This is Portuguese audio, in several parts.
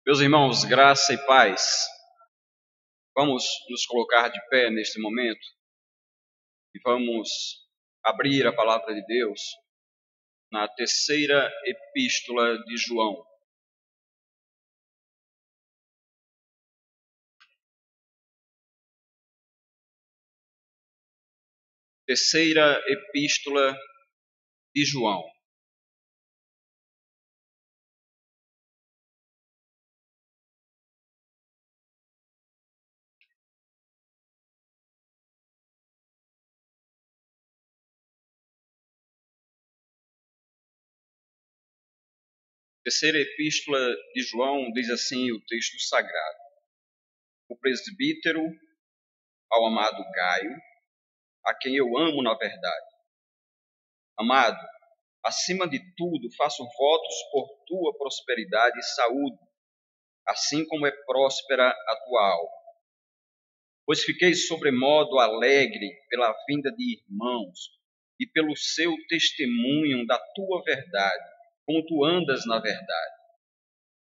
Meus irmãos, graça e paz. Vamos nos colocar de pé neste momento e vamos abrir a palavra de Deus na terceira epístola de João. Terceira epístola de João. Terceira epístola de João diz assim o texto sagrado: o presbítero ao amado Gaio, a quem eu amo na verdade. Amado, acima de tudo faço votos por tua prosperidade e saúde, assim como é próspera a tua alma. Pois fiquei sobremodo alegre pela vinda de irmãos e pelo seu testemunho da tua verdade, como tu andas na verdade.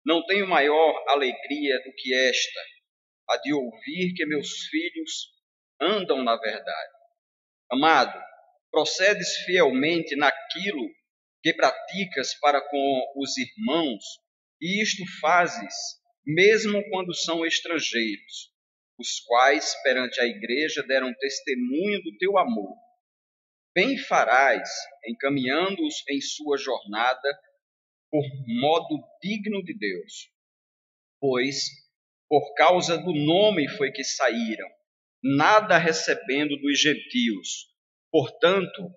Não tenho maior alegria do que esta, a de ouvir que meus filhos andam na verdade. Amado, procedes fielmente naquilo que praticas para com os irmãos, e isto fazes mesmo quando são estrangeiros, os quais perante a igreja deram testemunho do teu amor. Bem farás, encaminhando-os em sua jornada por modo digno de Deus, pois por causa do nome foi que saíram, nada recebendo dos gentios. Portanto,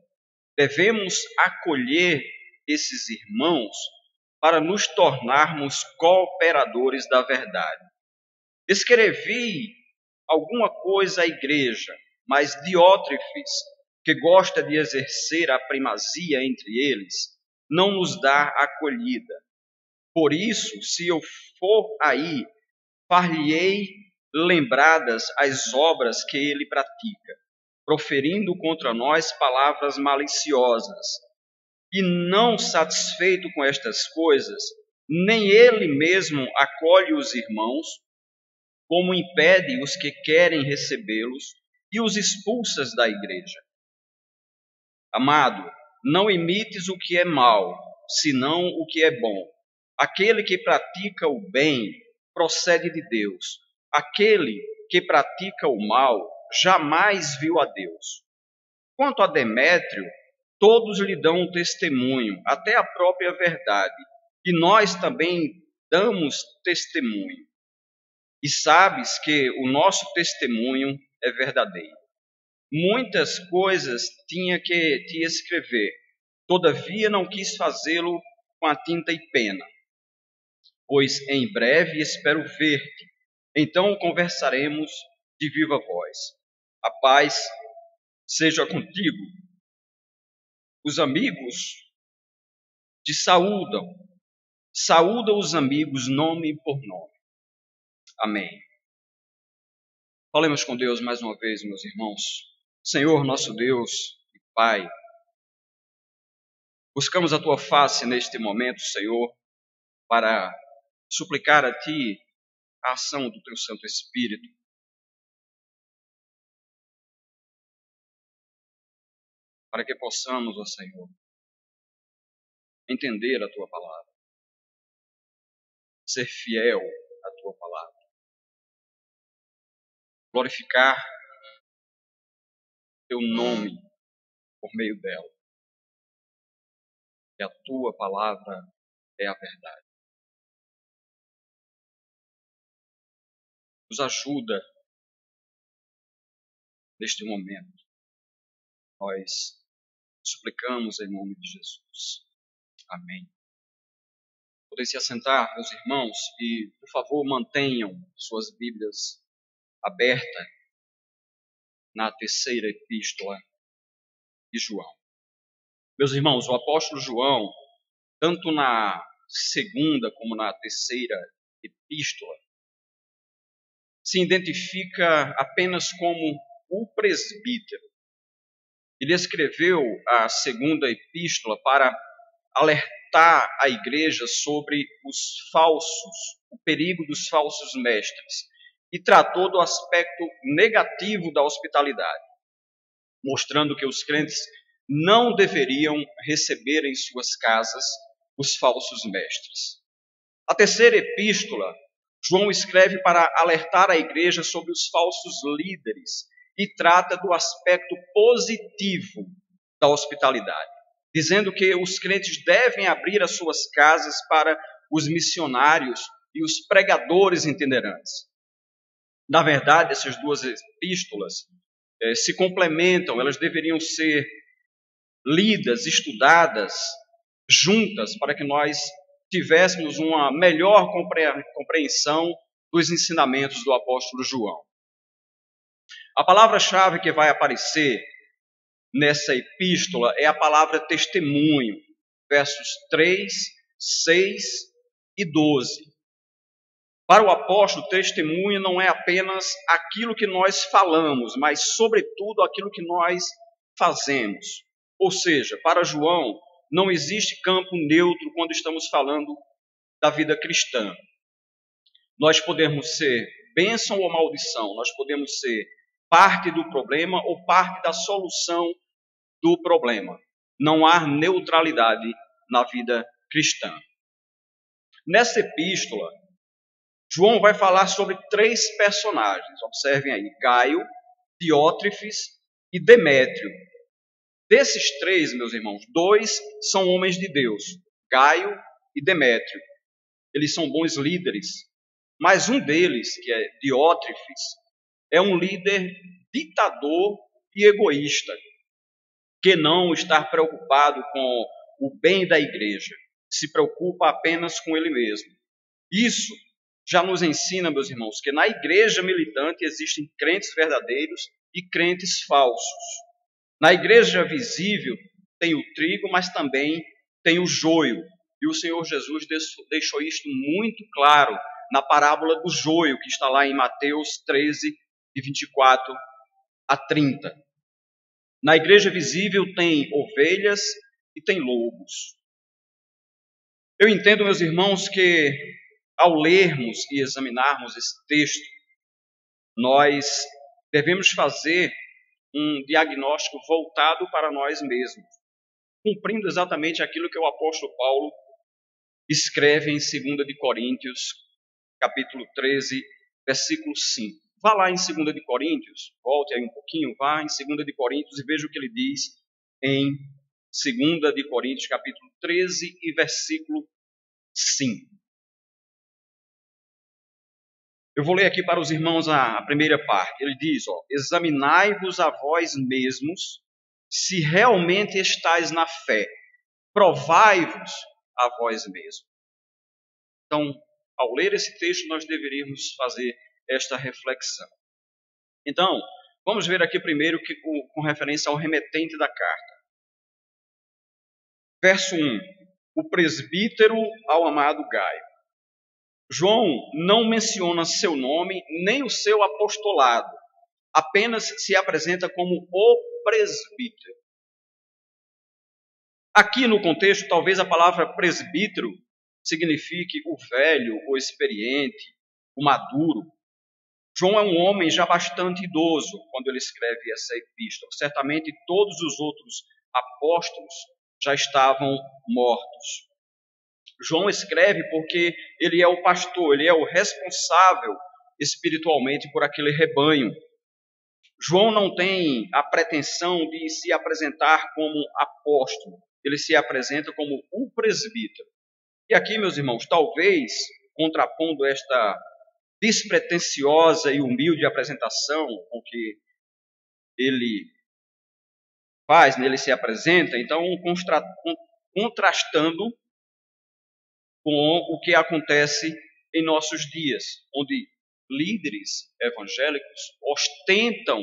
devemos acolher esses irmãos para nos tornarmos cooperadores da verdade. Escrevi alguma coisa à igreja, mas Diótrefes, que gosta de exercer a primazia entre eles, não nos dá acolhida. Por isso, se eu for aí, far-lhe-ei lembradas as obras que ele pratica, proferindo contra nós palavras maliciosas. E não satisfeito com estas coisas, nem ele mesmo acolhe os irmãos, como impede os que querem recebê-los e os expulsas da igreja. Amado, não imites o que é mal, senão o que é bom. Aquele que pratica o bem procede de Deus. Aquele que pratica o mal jamais viu a Deus. Quanto a Demétrio, todos lhe dão testemunho, até a própria verdade, e nós também damos testemunho. E sabes que o nosso testemunho é verdadeiro. Muitas coisas tinha que te escrever, todavia não quis fazê-lo com a tinta e pena, pois em breve espero ver-te, então conversaremos de viva voz. A paz seja contigo. Os amigos te saúdam. Saúda os amigos nome por nome. Amém. Falemos com Deus mais uma vez, meus irmãos. Senhor, nosso Deus e Pai, buscamos a Tua face neste momento, Senhor, para suplicar a Ti a ação do Teu Santo Espírito. Para que possamos, ó Senhor, entender a Tua palavra, ser fiel à Tua palavra, glorificar Teu nome por meio dela. E a Tua palavra é a verdade. Nos ajuda neste momento. Nós suplicamos em nome de Jesus. Amém. Podem se assentar, meus irmãos, e, por favor, mantenham suas Bíblias abertas na terceira epístola de João. Meus irmãos, o apóstolo João, tanto na segunda como na terceira epístola, se identifica apenas como o presbítero. Ele escreveu a segunda epístola para alertar a igreja sobre os falsos, o perigo dos falsos mestres, e tratou do aspecto negativo da hospitalidade, mostrando que os crentes não deveriam receber em suas casas os falsos mestres. A terceira epístola, João escreve para alertar a igreja sobre os falsos líderes e trata do aspecto positivo da hospitalidade, dizendo que os crentes devem abrir as suas casas para os missionários e os pregadores itinerantes. Na verdade, essas duas epístolas se complementam, elas deveriam ser lidas, estudadas juntas, para que nós tivéssemos uma melhor compreensão dos ensinamentos do apóstolo João. A palavra-chave que vai aparecer nessa epístola é a palavra testemunho, versos 3, 6 e 12. Para o apóstolo, testemunho não é apenas aquilo que nós falamos, mas, sobretudo, aquilo que nós fazemos. Ou seja, para João, não existe campo neutro quando estamos falando da vida cristã. Nós podemos ser bênção ou maldição, nós podemos ser parte do problema ou parte da solução do problema. Não há neutralidade na vida cristã. Nessa epístola, João vai falar sobre 3 personagens. Observem aí, Gaio, Diótrefes e Demétrio. Desses 3, meus irmãos, 2 são homens de Deus, Gaio e Demétrio. Eles são bons líderes. Mas um deles, que é Diótrefes, é um líder ditador e egoísta, que não está preocupado com o bem da igreja, se preocupa apenas com ele mesmo. Isso já nos ensina, meus irmãos, que na igreja militante existem crentes verdadeiros e crentes falsos. Na igreja visível tem o trigo, mas também tem o joio. E o Senhor Jesus deixou isto muito claro na parábola do joio, que está lá em Mateus 13, de 24 a 30. Na igreja visível tem ovelhas e tem lobos. Eu entendo, meus irmãos, que ao lermos e examinarmos esse texto, nós devemos fazer um diagnóstico voltado para nós mesmos, cumprindo exatamente aquilo que o apóstolo Paulo escreve em 2 de Coríntios, capítulo 13, versículo 5. Vá lá em 2 de Coríntios, volte aí um pouquinho, vá em 2 de Coríntios e veja o que ele diz em 2 de Coríntios, capítulo 13 e versículo 5. Eu vou ler aqui para os irmãos a primeira parte. Ele diz, examinai-vos a vós mesmos, se realmente estáis na fé. Provai-vos a vós mesmos. Então, ao ler esse texto, nós deveríamos fazer esta reflexão. Então, vamos ver aqui primeiro com referência ao remetente da carta. Verso 1. O presbítero ao amado Gaio. João não menciona seu nome nem o seu apostolado, apenas se apresenta como o presbítero. Aqui no contexto, talvez a palavra presbítero signifique o velho, o experiente, o maduro. João é um homem já bastante idoso quando ele escreve essa epístola. Certamente todos os outros apóstolos já estavam mortos. João escreve porque ele é o pastor, ele é o responsável espiritualmente por aquele rebanho. João não tem a pretensão de se apresentar como apóstolo, ele se apresenta como o presbítero. E aqui, meus irmãos, talvez, contrapondo esta despretensiosa e humilde apresentação com que ele faz, ele se apresenta, então contrastando com o que acontece em nossos dias, onde líderes evangélicos ostentam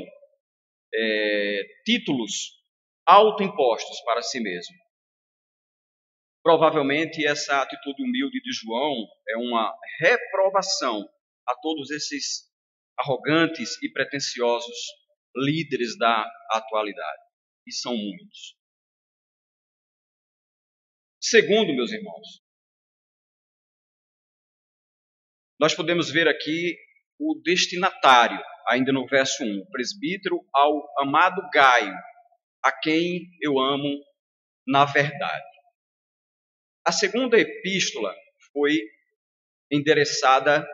títulos autoimpostos para si mesmos. Provavelmente essa atitude humilde de João é uma reprovação a todos esses arrogantes e pretensiosos líderes da atualidade, e são muitos. Segundo, meus irmãos, nós podemos ver aqui o destinatário, ainda no verso 1, presbítero ao amado Gaio, a quem eu amo na verdade. A segunda epístola foi endereçada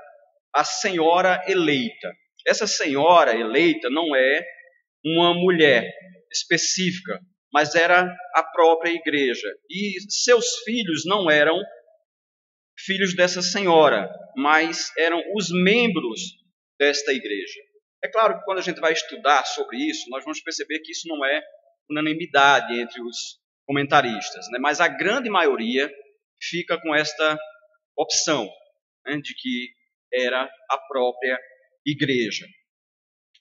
à senhora eleita. Essa senhora eleita não é uma mulher específica, mas era a própria igreja. E seus filhos não eram filhos dessa senhora, mas eram os membros desta igreja. É claro que quando a gente vai estudar sobre isso, nós vamos perceber que isso não é unanimidade entre os comentaristas, né? Mas a grande maioria fica com esta opção, né, de que era a própria igreja.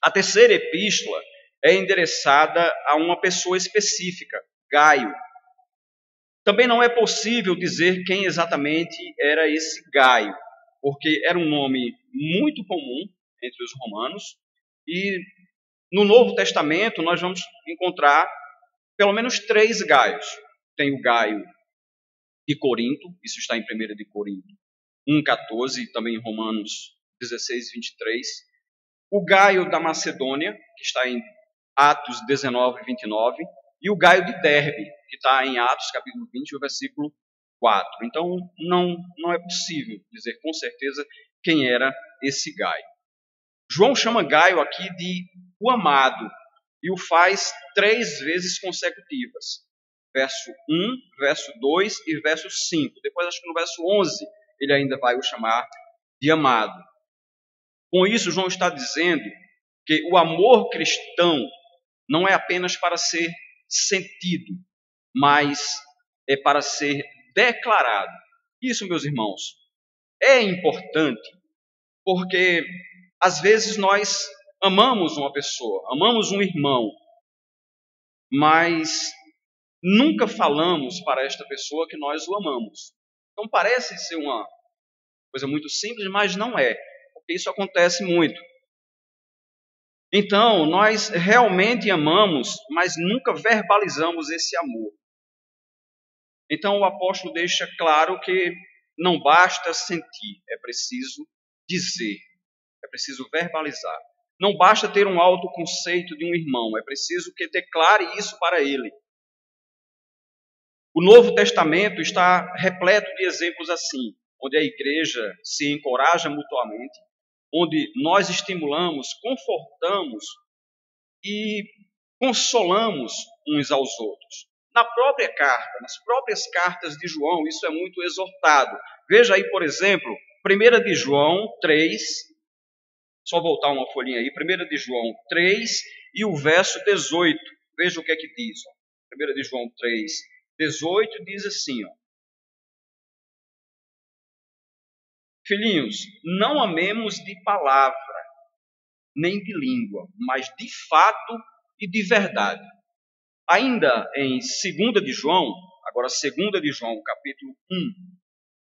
A terceira epístola é endereçada a uma pessoa específica, Gaio. Também não é possível dizer quem exatamente era esse Gaio, porque era um nome muito comum entre os romanos, e no Novo Testamento nós vamos encontrar pelo menos 3 Gaios. Tem o Gaio de Corinto, isso está em 1 de Corinto 1,14, e também em Romanos 16, 23. O Gaio da Macedônia, que está em Atos 19, 29, e o Gaio de Derbe, que está em Atos capítulo 20, o versículo 4. Então, não é possível dizer com certeza quem era esse Gaio. João chama Gaio aqui de o amado, e o faz 3 vezes consecutivas. Verso 1, verso 2 e verso 5. Depois, acho que no verso 11, ele ainda vai o chamar de amado. Com isso, João está dizendo que o amor cristão não é apenas para ser sentido, mas é para ser declarado. Isso, meus irmãos, é importante, porque às vezes nós amamos uma pessoa, amamos um irmão, mas nunca falamos para esta pessoa que nós o amamos. Então parece ser uma coisa muito simples, mas não é, porque isso acontece muito. Então, nós realmente amamos, mas nunca verbalizamos esse amor. Então, o apóstolo deixa claro que não basta sentir, é preciso dizer, é preciso verbalizar. Não basta ter um autoconceito de um irmão, é preciso que declare isso para ele. O Novo Testamento está repleto de exemplos assim, onde a igreja se encoraja mutuamente, onde nós estimulamos, confortamos e consolamos uns aos outros. Na própria carta, nas próprias cartas de João, isso é muito exortado. Veja aí, por exemplo, 1 de João 3, só voltar uma folhinha aí, 1 de João 3 e o verso 18. Veja o que é que diz. 1 de João 3, 18 diz assim, ó: Filhinhos, não amemos de palavra, nem de língua, mas de fato e de verdade. Ainda em 2 de João, agora 2 de João, capítulo 1,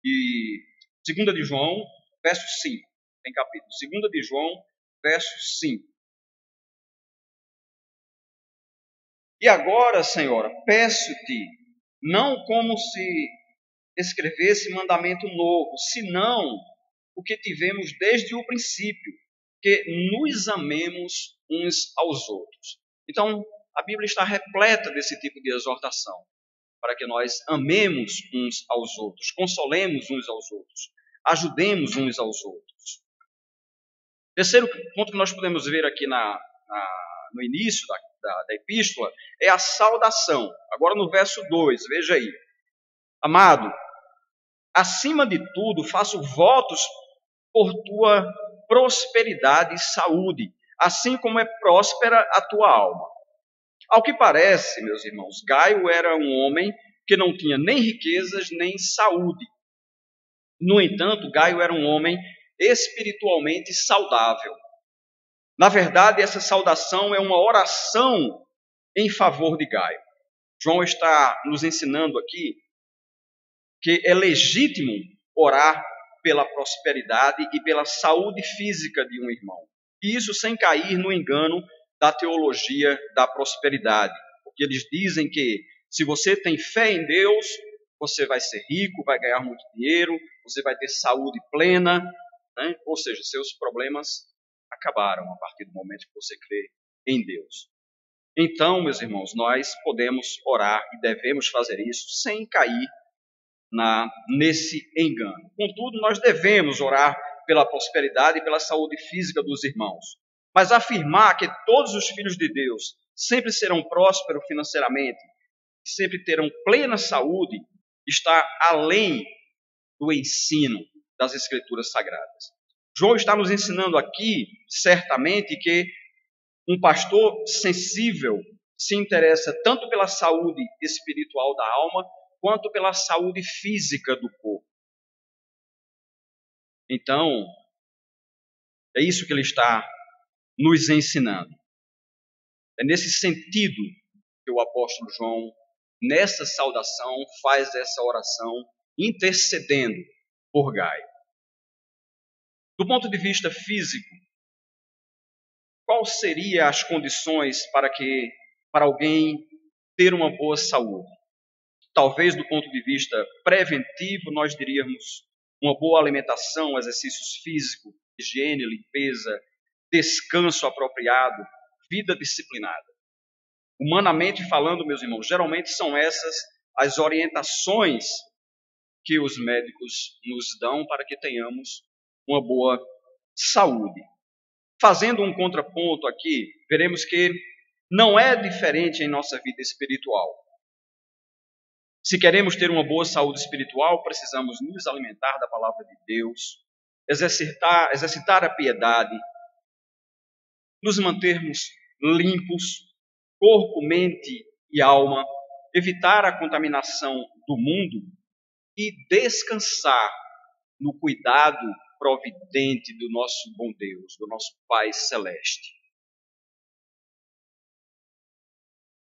e 2 de João, verso 5, tem capítulo, 2 de João, verso 5. E agora, Senhora, peço-te, não como se escrevesse mandamento novo, senão o que tivemos desde o princípio, que nos amemos uns aos outros. Então, a Bíblia está repleta desse tipo de exortação, para que nós amemos uns aos outros, consolemos uns aos outros, ajudemos uns aos outros. Terceiro ponto que nós podemos ver aqui no início da epístola é a saudação. Agora no verso 2, veja aí. Amado, acima de tudo, faço votos por tua prosperidade e saúde, assim como é próspera a tua alma. Ao que parece, meus irmãos, Gaio era um homem que não tinha nem riquezas nem saúde. No entanto, Gaio era um homem espiritualmente saudável. Na verdade, essa saudação é uma oração em favor de Gaio. João está nos ensinando aqui que é legítimo orar pela prosperidade e pela saúde física de um irmão. E isso sem cair no engano da teologia da prosperidade. Porque eles dizem que se você tem fé em Deus, você vai ser rico, vai ganhar muito dinheiro, você vai ter saúde plena, né? Ou seja, seus problemas acabaram a partir do momento que você crê em Deus. Então, meus irmãos, nós podemos orar e devemos fazer isso sem cair nesse engano. Contudo, nós devemos orar pela prosperidade e pela saúde física dos irmãos. Mas afirmar que todos os filhos de Deus sempre serão prósperos financeiramente, sempre terão plena saúde, está além do ensino das Escrituras Sagradas. João está nos ensinando aqui, certamente, que um pastor sensível se interessa tanto pela saúde espiritual da alma, quanto pela saúde física do corpo. Então, é isso que ele está nos ensinando. É nesse sentido que o apóstolo João, nessa saudação, faz essa oração intercedendo por Gaio. Do ponto de vista físico, quais seriam as condições para alguém ter uma boa saúde? Talvez do ponto de vista preventivo, nós diríamos uma boa alimentação, exercícios físicos, higiene, limpeza, descanso apropriado, vida disciplinada. Humanamente falando, meus irmãos, geralmente são essas as orientações que os médicos nos dão para que tenhamos uma boa saúde. Fazendo um contraponto aqui, veremos que não é diferente em nossa vida espiritual. Se queremos ter uma boa saúde espiritual, precisamos nos alimentar da palavra de Deus, exercitar a piedade, nos mantermos limpos, corpo, mente e alma, evitar a contaminação do mundo e descansar no cuidado providente do nosso bom Deus, do nosso Pai Celeste.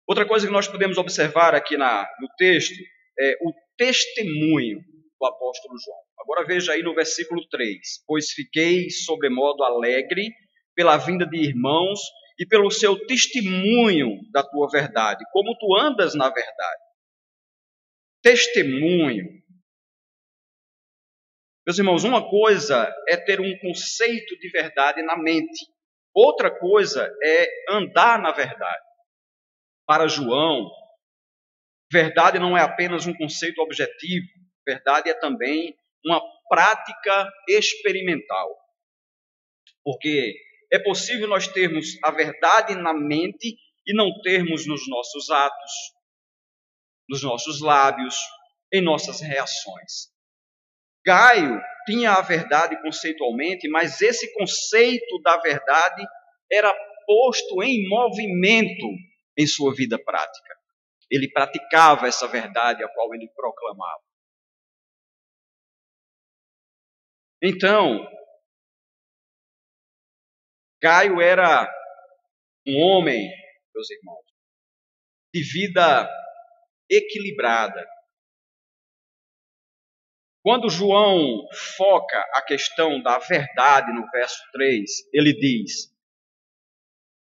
Outra coisa que nós podemos observar aqui no texto é o testemunho do apóstolo João. Agora veja aí no versículo 3. Pois fiquei sobremodo alegre pela vinda de irmãos e pelo seu testemunho da tua verdade, como tu andas na verdade. Testemunho. Meus irmãos, uma coisa é ter um conceito de verdade na mente. Outra coisa é andar na verdade. Para João, verdade não é apenas um conceito objetivo, verdade é também uma prática experimental. Porque é possível nós termos a verdade na mente e não termos nos nossos atos, nos nossos lábios, em nossas reações. Gaio tinha a verdade conceitualmente, mas esse conceito da verdade era posto em movimento em sua vida prática. Ele praticava essa verdade a qual ele proclamava. Então, Gaio era um homem, meus irmãos, de vida equilibrada. Quando João foca a questão da verdade no verso 3, ele diz: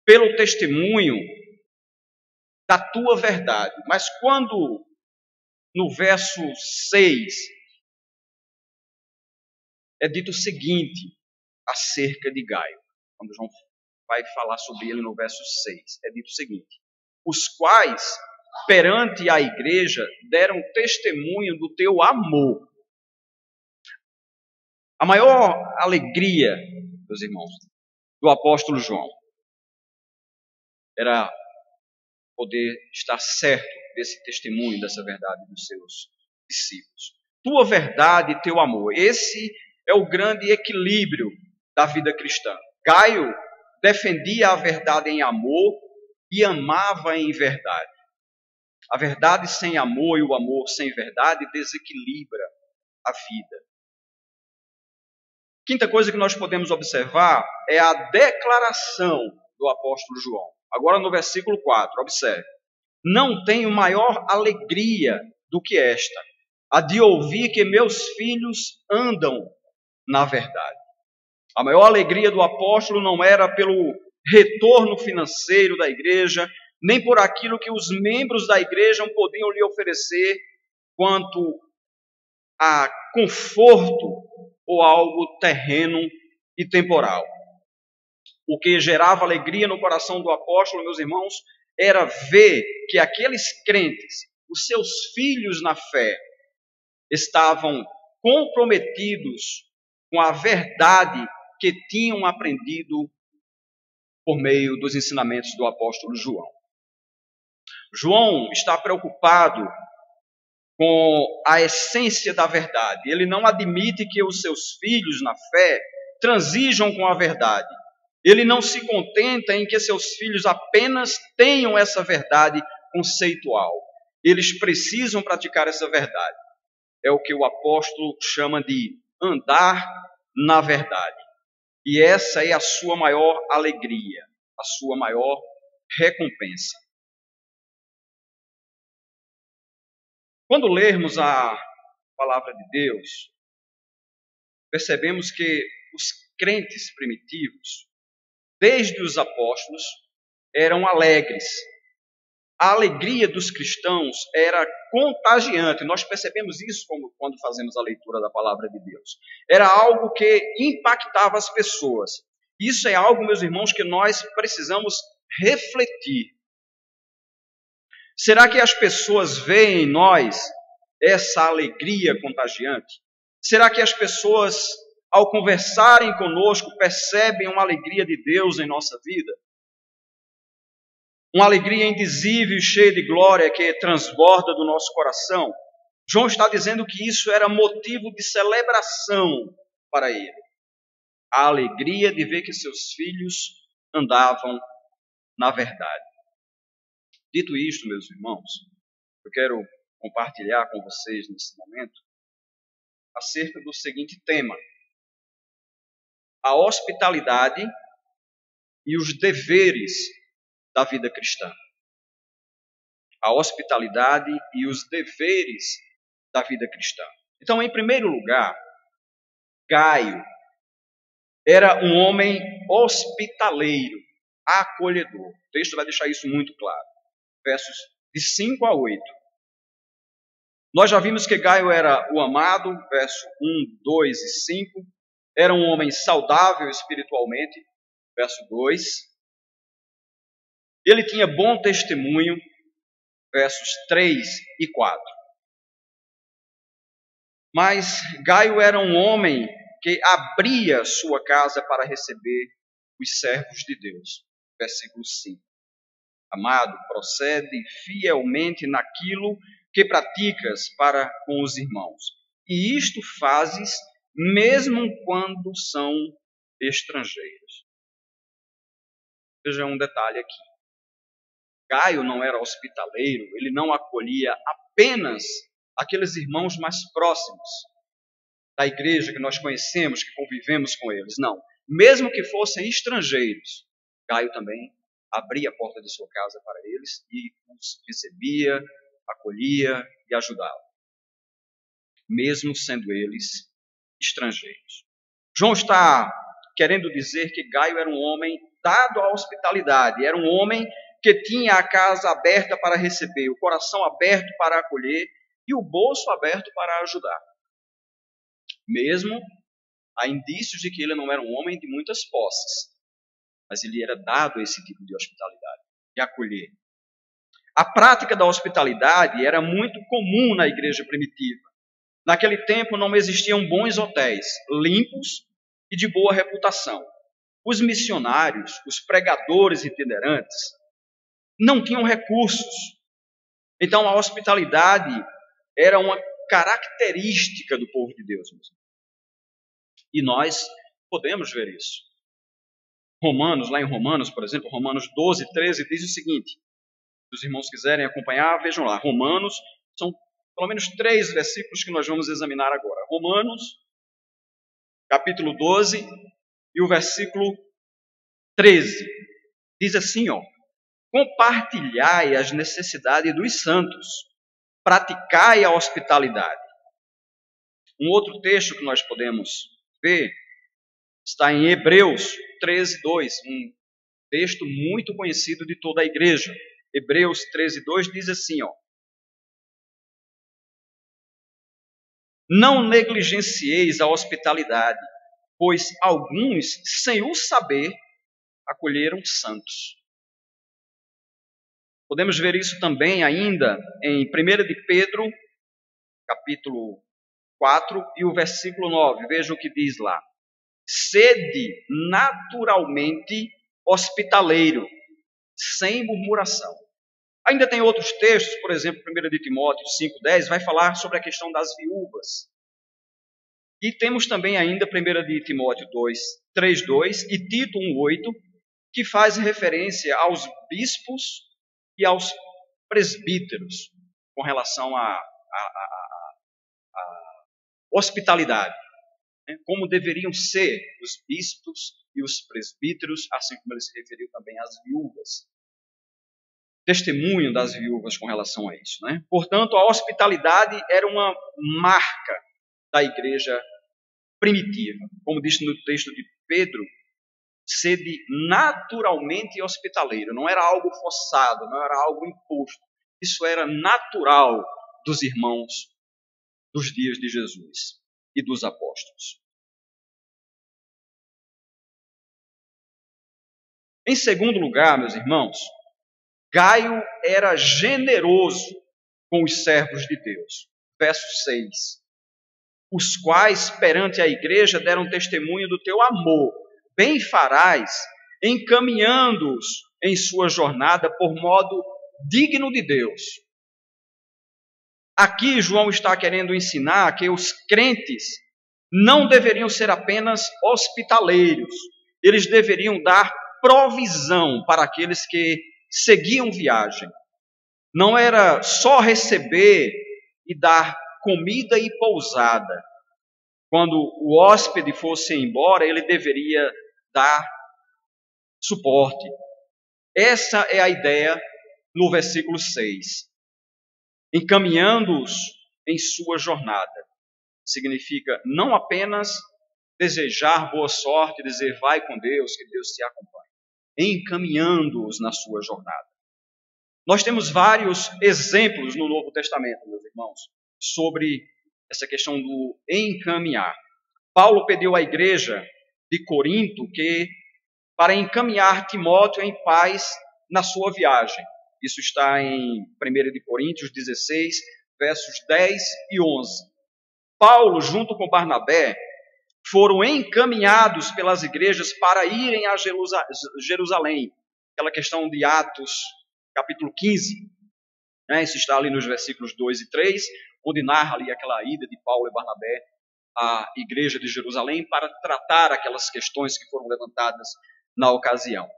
pelo testemunho da tua verdade. Mas quando no verso 6 é dito o seguinte acerca de Gaio, quando João vai falar sobre ele no verso 6, é dito o seguinte: os quais perante a igreja deram testemunho do teu amor. A maior alegria, meus irmãos, do apóstolo João era poder estar certo desse testemunho, dessa verdade dos seus discípulos. Tua verdade e teu amor. Esse é o grande equilíbrio da vida cristã. Gaio defendia a verdade em amor e amava em verdade. A verdade sem amor e o amor sem verdade desequilibra a vida. Quinta coisa que nós podemos observar é a declaração do apóstolo João. Agora no versículo 4, observe. Não tenho maior alegria do que esta, a de ouvir que meus filhos andam na verdade. A maior alegria do apóstolo não era pelo retorno financeiro da igreja, nem por aquilo que os membros da igreja podiam lhe oferecer quanto a conforto ou algo terreno e temporal. O que gerava alegria no coração do apóstolo, meus irmãos, era ver que aqueles crentes, os seus filhos na fé, estavam comprometidos com a verdade que tinham aprendido por meio dos ensinamentos do apóstolo João. João está preocupado com a essência da verdade. Ele não admite que os seus filhos na fé transijam com a verdade. Ele não se contenta em que seus filhos apenas tenham essa verdade conceitual. Eles precisam praticar essa verdade. É o que o apóstolo chama de andar na verdade. E essa é a sua maior alegria, a sua maior recompensa. Quando lermos a palavra de Deus, percebemos que os crentes primitivos, desde os apóstolos, eram alegres. A alegria dos cristãos era contagiante. Nós percebemos isso quando fazemos a leitura da palavra de Deus. Era algo que impactava as pessoas. Isso é algo, meus irmãos, que nós precisamos refletir. Será que as pessoas veem em nós essa alegria contagiante? Será que as pessoas, ao conversarem conosco, percebem uma alegria de Deus em nossa vida? Uma alegria indizível e cheia de glória que transborda do nosso coração? João está dizendo que isso era motivo de celebração para ele. A alegria de ver que seus filhos andavam na verdade. Dito isto, meus irmãos, eu quero compartilhar com vocês nesse momento acerca do seguinte tema: a hospitalidade e os deveres da vida cristã. A hospitalidade e os deveres da vida cristã. Então, em primeiro lugar, Gaio era um homem hospitaleiro, acolhedor. O texto vai deixar isso muito claro. Versos de 5 a 8. Nós já vimos que Gaio era o amado, verso 1, 2 e 5. Era um homem saudável espiritualmente, verso 2. Ele tinha bom testemunho, versos 3 e 4. Mas Gaio era um homem que abria sua casa para receber os servos de Deus, versículo 5. Amado, procede fielmente naquilo que praticas para com os irmãos. E isto fazes mesmo quando são estrangeiros. Veja um detalhe aqui. Gaio não era hospitaleiro, ele não acolhia apenas aqueles irmãos mais próximos da igreja que nós conhecemos, que convivemos com eles. Não. Mesmo que fossem estrangeiros, Gaio também abria a porta de sua casa para eles e os recebia, acolhia e ajudava, mesmo sendo eles estrangeiros. João está querendo dizer que Gaio era um homem dado à hospitalidade, era um homem que tinha a casa aberta para receber, o coração aberto para acolher e o bolso aberto para ajudar. Mesmo há indícios de que ele não era um homem de muitas posses, mas ele era dado a esse tipo de hospitalidade, de acolher. A prática da hospitalidade era muito comum na igreja primitiva. Naquele tempo não existiam bons hotéis, limpos e de boa reputação. Os missionários, os pregadores itinerantes, não tinham recursos. Então a hospitalidade era uma característica do povo de Deus mesmo. E nós podemos ver isso. Romanos, lá em Romanos, por exemplo, Romanos 12, 13, diz o seguinte. Se os irmãos quiserem acompanhar, vejam lá. Romanos, são pelo menos 3 versículos que nós vamos examinar agora. Romanos, capítulo 12 e o versículo 13. Diz assim, ó. Compartilhai as necessidades dos santos. Praticai a hospitalidade. Um outro texto que nós podemos ver está em Hebreus 13, 2. Um texto muito conhecido de toda a igreja. Hebreus 13, 2 diz assim, ó. Não negligencieis a hospitalidade, pois alguns, sem o saber, acolheram santos. Podemos ver isso também ainda em 1 de Pedro, capítulo 4 e o versículo 9. Veja o que diz lá. Sede naturalmente hospitaleiro, sem murmuração. Ainda tem outros textos, por exemplo, 1 de Timóteo 5,10, vai falar sobre a questão das viúvas. E temos também ainda 1 de Timóteo 3,2 e Tito 1,8, que faz referência aos bispos e aos presbíteros com relação à hospitalidade. Como deveriam ser os bispos e os presbíteros, assim como ele se referiu também às viúvas. Testemunho das viúvas com relação a isso. Portanto, a hospitalidade era uma marca da igreja primitiva. Como diz no texto de Pedro, sede naturalmente hospitaleiro. Não era algo forçado, não era algo imposto. Isso era natural dos irmãos dos dias de Jesus e dos apóstolos. Em segundo lugar, meus irmãos, Gaio era generoso com os servos de Deus. Verso 6. Os quais, perante a igreja, deram testemunho do teu amor. Bem farás, encaminhando-os em sua jornada por modo digno de Deus. Aqui João está querendo ensinar que os crentes não deveriam ser apenas hospitaleiros. Eles deveriam dar provisão para aqueles que seguiam viagem. Não era só receber e dar comida e pousada. Quando o hóspede fosse embora, ele deveria dar suporte. Essa é a ideia no versículo 6. Encaminhando-os em sua jornada. Significa não apenas desejar boa sorte, dizer vai com Deus, que Deus te acompanhe. Encaminhando-os na sua jornada. Nós temos vários exemplos no Novo Testamento, meus irmãos, sobre essa questão do encaminhar. Paulo pediu à igreja de Corinto para encaminhar Timóteo em paz na sua viagem. Isso está em 1 de Coríntios 16, versos 10 e 11. Paulo, junto com Barnabé, foram encaminhados pelas igrejas para irem a Jerusalém. Aquela questão de Atos, capítulo 15. Isso está ali nos versículos 2 e 3, onde narra ali aquela ida de Paulo e Barnabé à igreja de Jerusalém para tratar aquelas questões que foram levantadas na ocasião.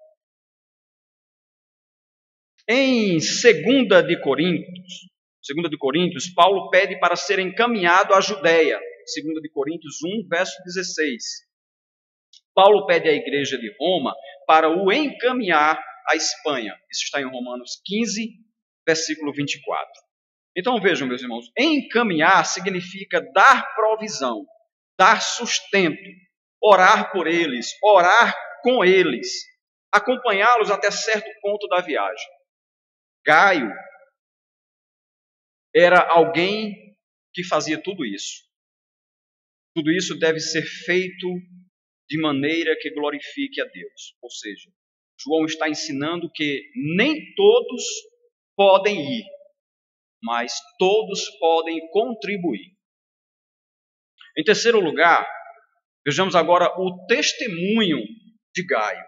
Em 2 de Coríntios, Paulo pede para ser encaminhado à Judéia. 2 de Coríntios 1, verso 16. Paulo pede à igreja de Roma para o encaminhar à Espanha. Isso está em Romanos 15, versículo 24. Então vejam, meus irmãos, encaminhar significa dar provisão, dar sustento, orar por eles, orar com eles, acompanhá-los até certo ponto da viagem. Gaio era alguém que fazia tudo isso. Tudo isso deve ser feito de maneira que glorifique a Deus. Ou seja, João está ensinando que nem todos podem ir, mas todos podem contribuir. Em terceiro lugar, vejamos agora o testemunho de Gaio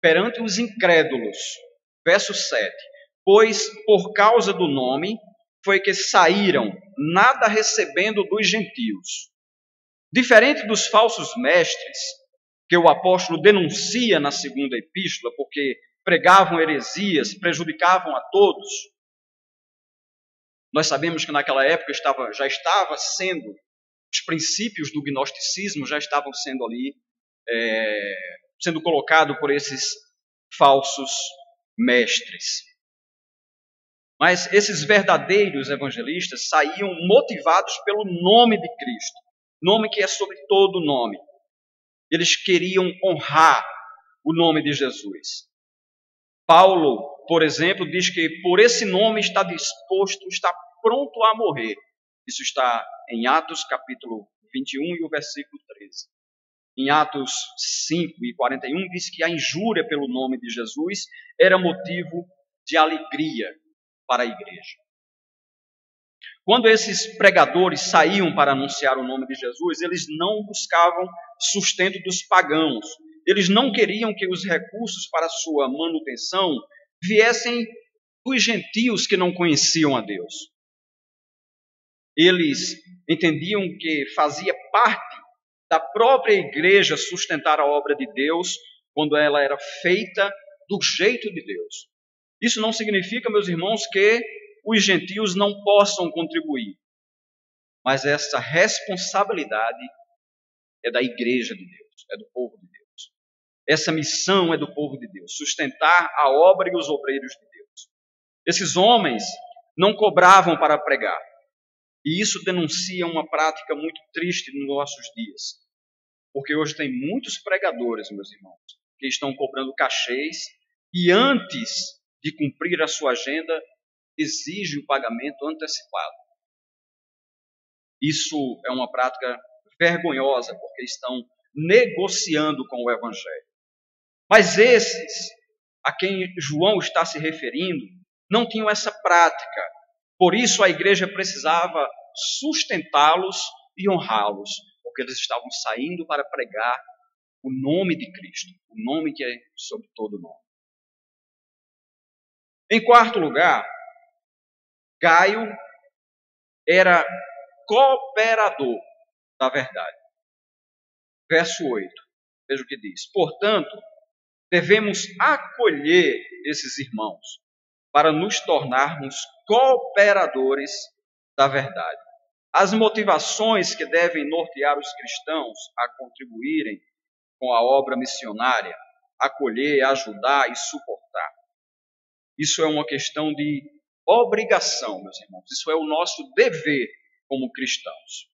perante os incrédulos. Verso 7. Pois por causa do nome foi que saíram, nada recebendo dos gentios. Diferente dos falsos mestres, que o apóstolo denuncia na segunda epístola, porque pregavam heresias, prejudicavam a todos. Nós sabemos que naquela época já estava sendo, os princípios do gnosticismo já estavam sendo ali, sendo colocado por esses falsos mestres. Mas esses verdadeiros evangelistas saíam motivados pelo nome de Cristo, nome que é sobre todo nome. Eles queriam honrar o nome de Jesus. Paulo, por exemplo, diz que por esse nome está disposto, está pronto a morrer. Isso está em Atos capítulo 21 e o versículo 13. Em Atos 5 e 41 diz que a injúria pelo nome de Jesus era motivo de alegria para a igreja. Quando esses pregadores saíam para anunciar o nome de Jesus, eles não buscavam sustento dos pagãos. Eles não queriam que os recursos para sua manutenção viessem dos gentios que não conheciam a Deus. Eles entendiam que fazia parte da própria igreja sustentar a obra de Deus quando ela era feita do jeito de Deus. Isso não significa, meus irmãos, que os gentios não possam contribuir. Mas essa responsabilidade é da igreja de Deus, é do povo de Deus. Essa missão é do povo de Deus, sustentar a obra e os obreiros de Deus. Esses homens não cobravam para pregar. E isso denuncia uma prática muito triste nos nossos dias. Porque hoje tem muitos pregadores, meus irmãos, que estão cobrando cachês e antes de cumprir a sua agenda, exigem o pagamento antecipado. Isso é uma prática vergonhosa, porque estão negociando com o Evangelho. Mas esses, a quem João está se referindo, não tinham essa prática. Por isso a igreja precisava sustentá-los e honrá-los, porque eles estavam saindo para pregar o nome de Cristo, o nome que é sobre todo nome. Em quarto lugar, Gaio era cooperador da verdade. Verso 8, veja o que diz. Portanto, devemos acolher esses irmãos para nos tornarmos cooperadores da verdade. As motivações que devem nortear os cristãos a contribuírem com a obra missionária, acolher, ajudar e suportar. Isso é uma questão de obrigação, meus irmãos. Isso é o nosso dever como cristãos.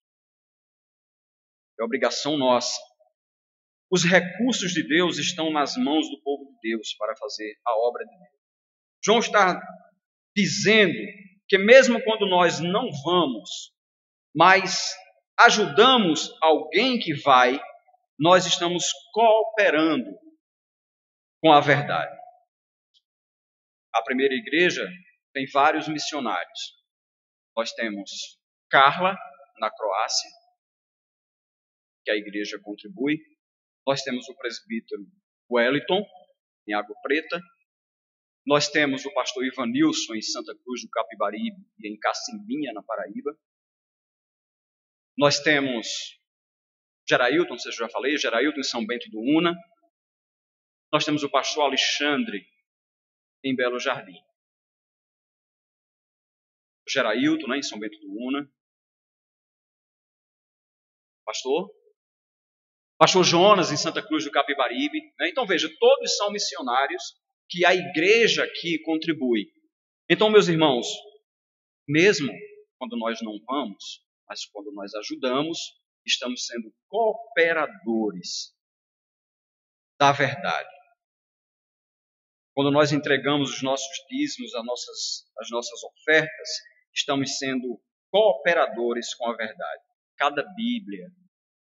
É obrigação nossa. Os recursos de Deus estão nas mãos do povo de Deus para fazer a obra de Deus. João está dizendo que mesmo quando nós não vamos, mas ajudamos alguém que vai, nós estamos cooperando com a verdade. A primeira igreja tem vários missionários. Nós temos Carla, na Croácia, que a igreja contribui. Nós temos o presbítero Wellington, em Água Preta. Nós temos o pastor Ivanilson, em Santa Cruz do Capibaribe e em Cacimbinha, na Paraíba. Nós temos Gerailton, não sei se eu já falei, Gerailton em São Bento do Una. Nós temos o pastor Alexandre, em Belo Jardim. Gerailton, em São Bento do Una. Pastor Jonas, em Santa Cruz do Capibaribe. Então veja, todos são missionários que a igreja aqui contribui. Então, meus irmãos, mesmo quando nós não vamos, mas quando nós ajudamos, estamos sendo cooperadores da verdade. Quando nós entregamos os nossos dízimos, as nossas ofertas, estamos sendo cooperadores com a verdade. Cada Bíblia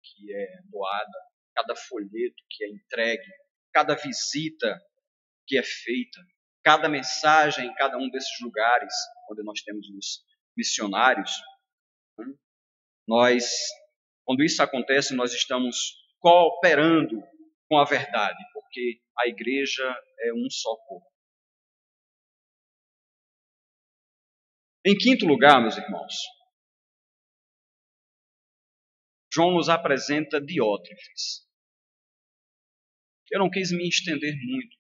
que é doada, cada folheto que é entregue, cada visita que é feita, cada mensagem em cada um desses lugares onde nós temos os missionários, quando isso acontece, nós estamos cooperando com a verdade, porque a igreja é um só corpo. Em quinto lugar, meus irmãos, João nos apresenta Diótrefes. Eu não quis me estender muito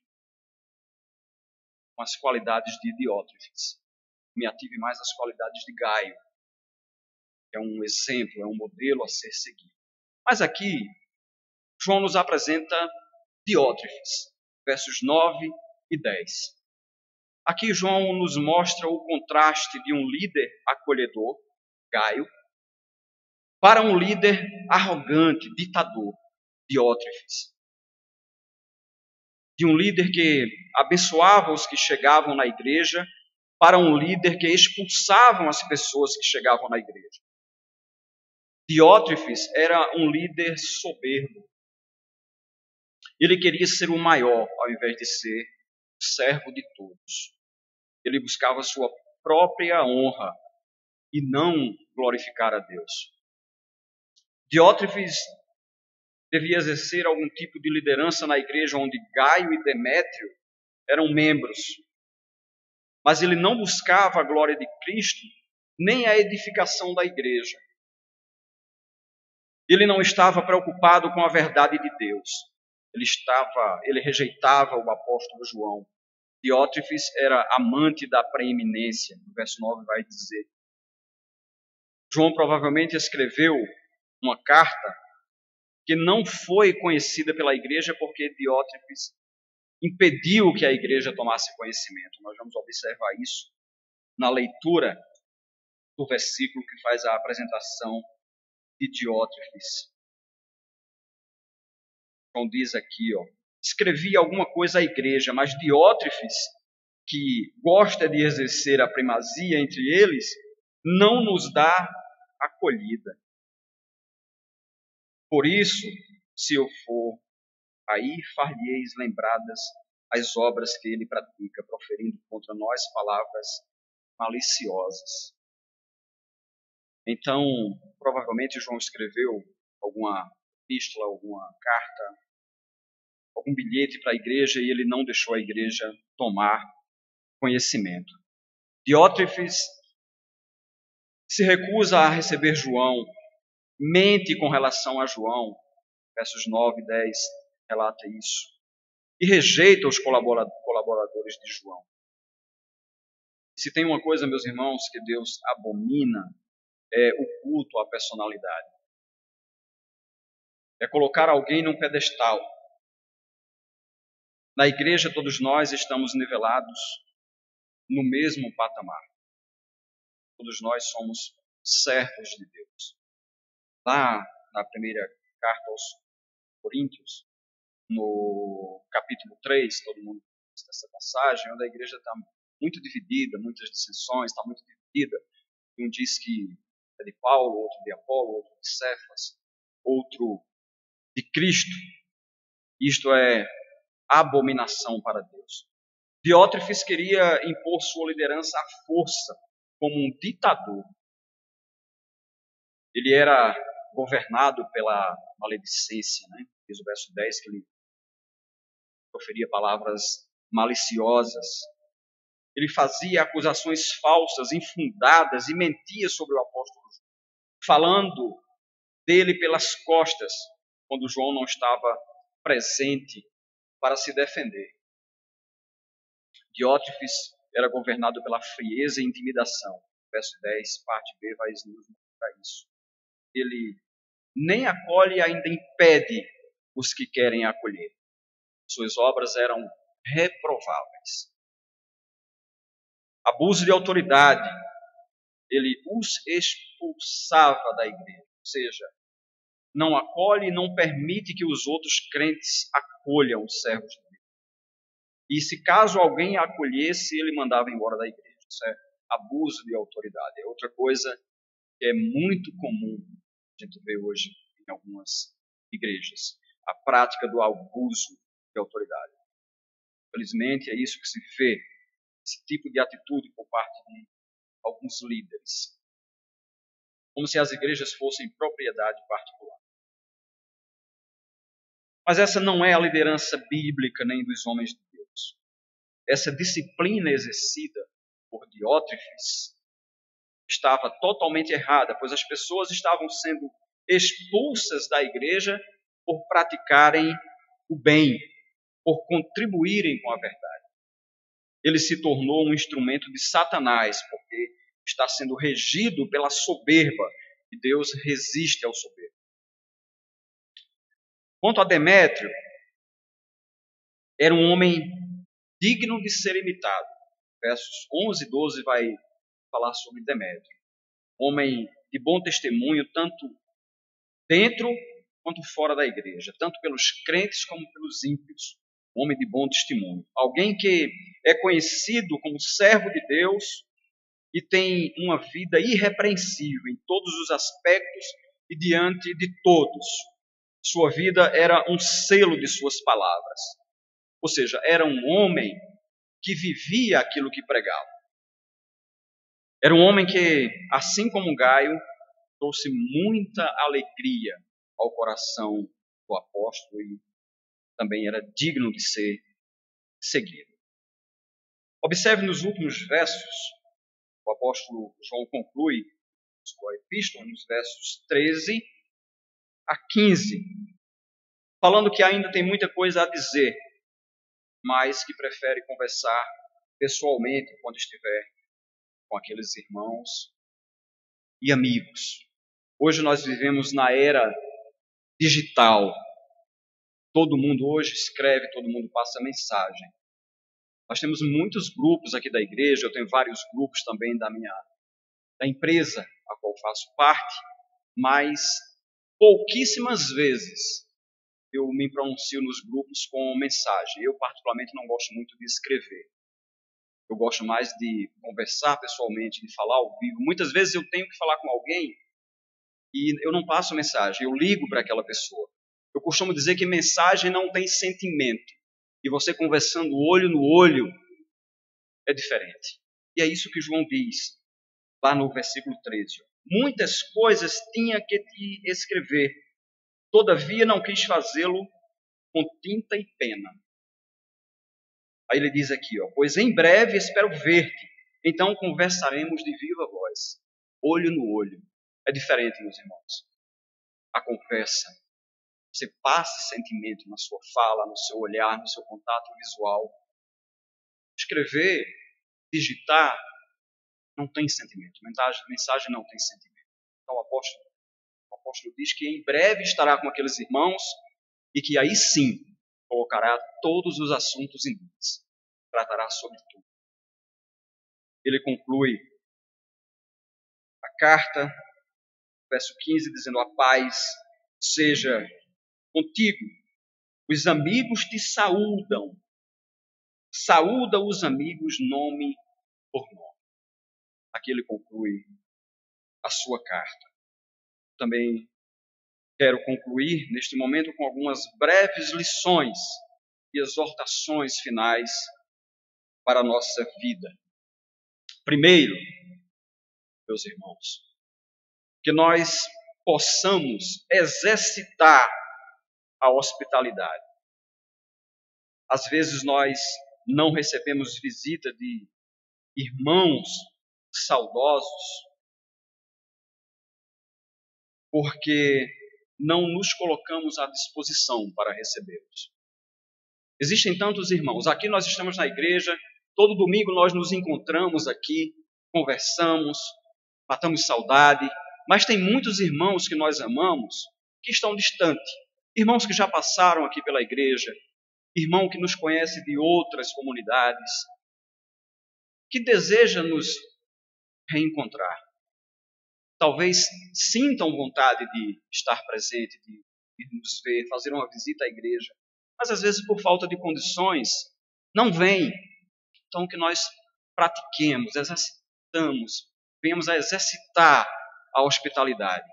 com as qualidades de Diótrefes. Me ative mais às qualidades de Gaio. É um exemplo, é um modelo a ser seguido. Mas aqui, João nos apresenta Diótrefes, versos 9 e 10. Aqui João nos mostra o contraste de um líder acolhedor, Gaio, para um líder arrogante, ditador, Diótrefes. De um líder que abençoava os que chegavam na igreja para um líder que expulsavam as pessoas que chegavam na igreja. Diótrefes era um líder soberbo. Ele queria ser o maior, ao invés de ser o servo de todos. Ele buscava sua própria honra e não glorificar a Deus. Diótrefes devia exercer algum tipo de liderança na igreja onde Gaio e Demétrio eram membros. Mas ele não buscava a glória de Cristo, nem a edificação da igreja. Ele não estava preocupado com a verdade de Deus. Ele rejeitava o apóstolo João. Diótrefes era amante da preeminência. No verso 9 vai dizer. João provavelmente escreveu uma carta que não foi conhecida pela igreja porque Diótrefes impediu que a igreja tomasse conhecimento. Nós vamos observar isso na leitura do versículo que faz a apresentação de Diótrefes. João diz aqui, escrevi alguma coisa à igreja, mas Diótrefes, que gosta de exercer a primazia entre eles, não nos dá acolhida. Por isso, se eu for aí, far-lhe-eis lembradas as obras que ele pratica, proferindo contra nós palavras maliciosas. Então, provavelmente João escreveu alguma epístola, alguma carta, algum bilhete para a igreja e ele não deixou a igreja tomar conhecimento. Diótrefes se recusa a receber João, mente com relação a João, versos 9 e 10 relata isso, e rejeita os colaboradores de João. Se tem uma coisa, meus irmãos, que Deus abomina, é o culto à personalidade. É colocar alguém num pedestal. Na igreja, todos nós estamos nivelados no mesmo patamar. Todos nós somos servos de Deus. Lá na primeira carta aos Coríntios, no capítulo 3, todo mundo conhece essa passagem, onde a igreja está muito dividida, muitas dissensões, está muito dividida. Um diz que é de Paulo, outro de Apolo, outro de Cefas, outro de Cristo. Isto é abominação para Deus. Diótrefes queria impor sua liderança à força, como um ditador. Ele era governado pela maledicência, né? Diz o verso 10 que ele proferia palavras maliciosas. Ele fazia acusações falsas, infundadas e mentia sobre o apóstolo João, falando dele pelas costas, quando João não estava presente para se defender. Diótrefes era governado pela frieza e intimidação. Verso 10, parte B, vai nos mostrar isso. Ele nem acolhe e ainda impede os que querem acolher. Suas obras eram reprováveis. Abuso de autoridade. Ele os expulsava da igreja. Ou seja, não acolhe e não permite que os outros crentes acolham os servos de Deus. E se caso alguém a acolhesse, ele mandava embora da igreja. Isso é abuso de autoridade. É outra coisa que é muito comum, a gente vê hoje em algumas igrejas. A prática do abuso de autoridade. Infelizmente, é isso que se vê, esse tipo de atitude por parte de alguns líderes. Como se as igrejas fossem propriedade particular. Mas essa não é a liderança bíblica nem dos homens de Deus. Essa disciplina exercida por Diótrefes estava totalmente errada, pois as pessoas estavam sendo expulsas da igreja por praticarem o bem, por contribuírem com a verdade. Ele se tornou um instrumento de Satanás, porque está sendo regido pela soberba, e Deus resiste ao soberbo. Quanto a Demétrio, era um homem digno de ser imitado. Versos 11 e 12 vai falar sobre Demétrio. Homem de bom testemunho, tanto dentro quanto fora da igreja, tanto pelos crentes como pelos ímpios. um homem de bom testemunho, alguém que é conhecido como servo de Deus e tem uma vida irrepreensível em todos os aspectos e diante de todos. Sua vida era um selo de suas palavras. Ou seja, era um homem que vivia aquilo que pregava. Era um homem que, assim como Gaio, trouxe muita alegria ao coração do apóstolo e também era digno de ser seguido. Observe nos últimos versos, o apóstolo João conclui sua epístola nos versos 13 a 15, falando que ainda tem muita coisa a dizer, mas que prefere conversar pessoalmente quando estiver com aqueles irmãos e amigos. Hoje nós vivemos na era digital. Todo mundo hoje escreve, todo mundo passa mensagem. Nós temos muitos grupos aqui da igreja, eu tenho vários grupos também da empresa a qual faço parte, mas pouquíssimas vezes eu me pronuncio nos grupos com mensagem. Eu particularmente não gosto muito de escrever. Eu gosto mais de conversar pessoalmente, de falar ao vivo. Muitas vezes eu tenho que falar com alguém e eu não passo mensagem, eu ligo para aquela pessoa. Eu costumo dizer que mensagem não tem sentimento. E você conversando olho no olho é diferente. E é isso que João diz lá no versículo 13. Muitas coisas tinha que te escrever, todavia não quis fazê-lo com tinta e pena. Aí ele diz aqui, pois em breve espero ver-te, então conversaremos de viva voz, olho no olho. É diferente, meus irmãos. A conversa, você passa sentimento na sua fala, no seu olhar, no seu contato visual. Escrever, digitar, não tem sentimento. Mensagem não tem sentimento. Então o apóstolo diz que em breve estará com aqueles irmãos e que aí sim colocará todos os assuntos em dias. Tratará sobre tudo. Ele conclui a carta, verso 15, dizendo: a paz seja contigo. Os amigos te saúdam. Saúda os amigos nome por nome. Aqui ele conclui a sua carta. Também quero concluir neste momento com algumas breves lições e exortações finais para a nossa vida. Primeiro, meus irmãos, que nós possamos exercitar a hospitalidade. Às vezes nós não recebemos visita de irmãos saudosos porque não nos colocamos à disposição para recebê-los. Existem tantos irmãos. Aqui nós estamos na igreja, todo domingo nós nos encontramos aqui, conversamos, matamos saudade, mas tem muitos irmãos que nós amamos que estão distantes. Irmãos que já passaram aqui pela igreja, irmão que nos conhece de outras comunidades, que deseja nos reencontrar. Talvez sintam vontade de estar presente, de nos ver, fazer uma visita à igreja, mas às vezes por falta de condições não vêm. Então que nós pratiquemos, exercitamos, venhamos a exercitar a hospitalidade.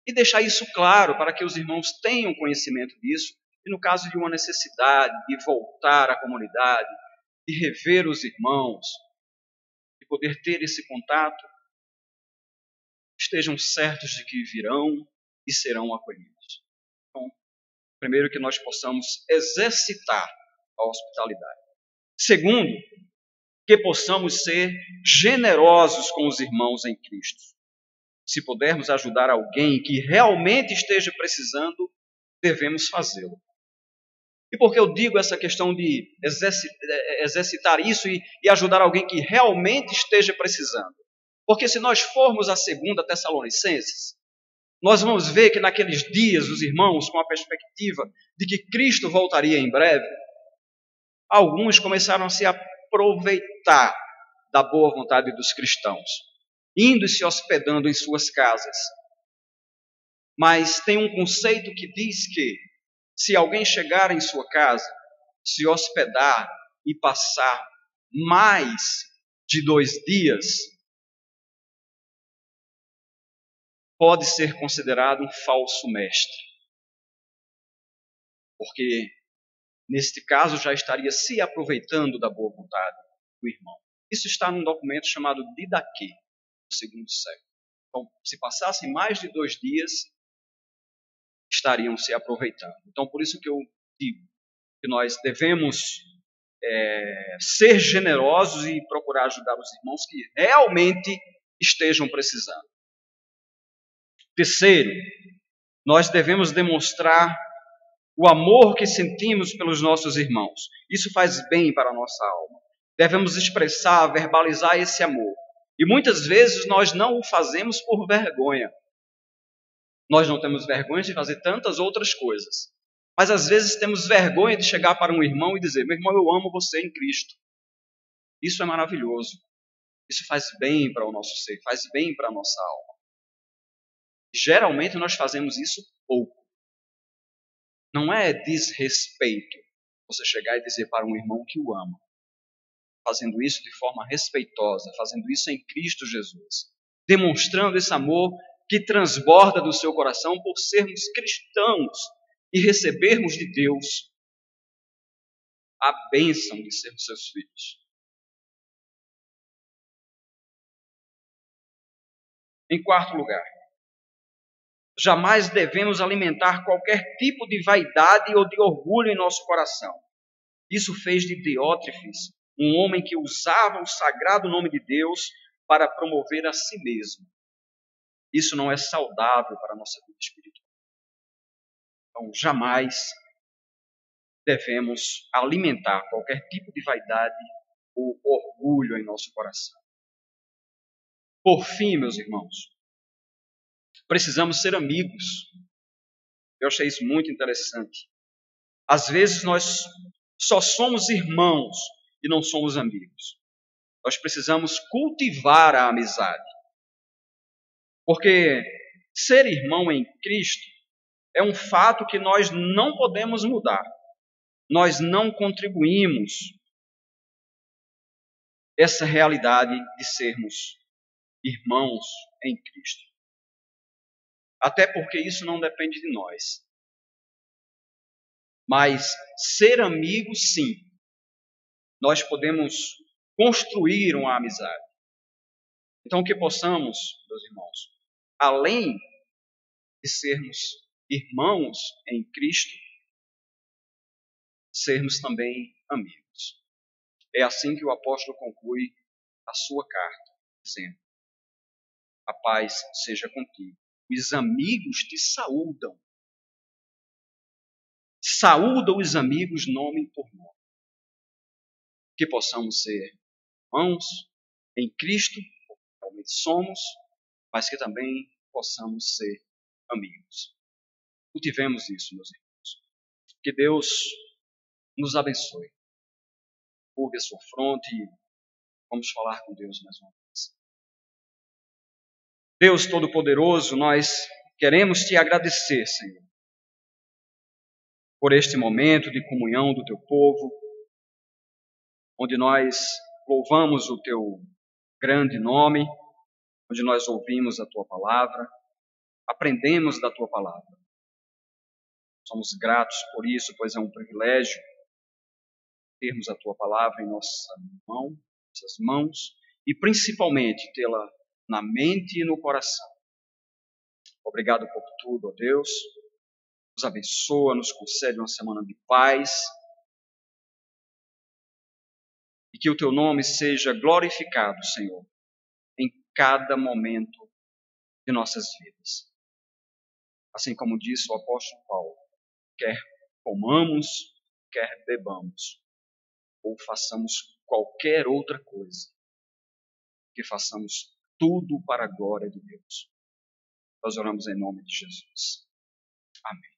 E deixar isso claro para que os irmãos tenham conhecimento disso e no caso de uma necessidade de voltar à comunidade, de rever os irmãos, de poder ter esse contato, estejam certos de que virão e serão acolhidos. Então, primeiro que nós possamos exercitar a hospitalidade. Segundo, que possamos ser generosos com os irmãos em Cristo. Se pudermos ajudar alguém que realmente esteja precisando, devemos fazê-lo. E por que eu digo essa questão de exercitar isso e ajudar alguém que realmente esteja precisando? Porque se nós formos a 2 Tessalonicenses, nós vamos ver que naqueles dias os irmãos, com a perspectiva de que Cristo voltaria em breve, alguns começaram a se aproveitar da boa vontade dos cristãos, indo e se hospedando em suas casas. Mas tem um conceito que diz que se alguém chegar em sua casa se hospedar e passar mais de 2 dias, pode ser considerado um falso mestre. Porque, neste caso, já estaria se aproveitando da boa vontade do irmão. Isso está num documento chamado Didaquê, do segundo século. Então, se passassem mais de 2 dias, estariam se aproveitando. Então, por isso que eu digo que nós devemos ser generosos e procurar ajudar os irmãos que realmente estejam precisando. Terceiro, nós devemos demonstrar o amor que sentimos pelos nossos irmãos. Isso faz bem para a nossa alma. Devemos expressar, verbalizar esse amor. E muitas vezes nós não o fazemos por vergonha. Nós não temos vergonha de fazer tantas outras coisas. Mas às vezes temos vergonha de chegar para um irmão e dizer: meu irmão, eu amo você em Cristo. Isso é maravilhoso. Isso faz bem para o nosso ser, faz bem para a nossa alma. Geralmente nós fazemos isso pouco. Não é desrespeito você chegar e dizer para um irmão que o ama. Fazendo isso de forma respeitosa, fazendo isso em Cristo Jesus. Demonstrando esse amor que transborda do seu coração por sermos cristãos e recebermos de Deus a bênção de sermos seus filhos. Em quarto lugar, jamais devemos alimentar qualquer tipo de vaidade ou de orgulho em nosso coração. Isso fez de Diótrefes um homem que usava o sagrado nome de Deus para promover a si mesmo. Isso não é saudável para a nossa vida espiritual. Então, jamais devemos alimentar qualquer tipo de vaidade ou orgulho em nosso coração. Por fim, meus irmãos, precisamos ser amigos. Eu achei isso muito interessante. Às vezes nós só somos irmãos e não somos amigos. Nós precisamos cultivar a amizade. Porque ser irmão em Cristo é um fato que nós não podemos mudar. Nós não contribuímos essa realidade de sermos irmãos em Cristo. Até porque isso não depende de nós. Mas ser amigo, sim. Nós podemos construir uma amizade. Então, que possamos, meus irmãos, além de sermos irmãos em Cristo, sermos também amigos. É assim que o apóstolo conclui a sua carta, dizendo: a paz seja contigo. Os amigos te saúdam. Saúda os amigos nome por nome. Que possamos ser irmãos em Cristo, porque realmente somos, mas que também possamos ser amigos. Cultivemos isso, meus irmãos. Que Deus nos abençoe. Curve a sua fronte e vamos falar com Deus mais uma vez. Deus Todo-Poderoso, nós queremos te agradecer, Senhor, por este momento de comunhão do teu povo, onde nós louvamos o teu grande nome, onde nós ouvimos a tua palavra, aprendemos da tua palavra. Somos gratos por isso, pois é um privilégio termos a tua palavra em nossas mãos, e principalmente tê-la na mente e no coração. Obrigado por tudo, ó Deus. Nos abençoa, nos concede uma semana de paz. E que o teu nome seja glorificado, Senhor, em cada momento de nossas vidas. Assim como disse o apóstolo Paulo, quer comamos, quer bebamos, ou façamos qualquer outra coisa, que façamos tudo para a glória de Deus. Nós oramos em nome de Jesus. Amém.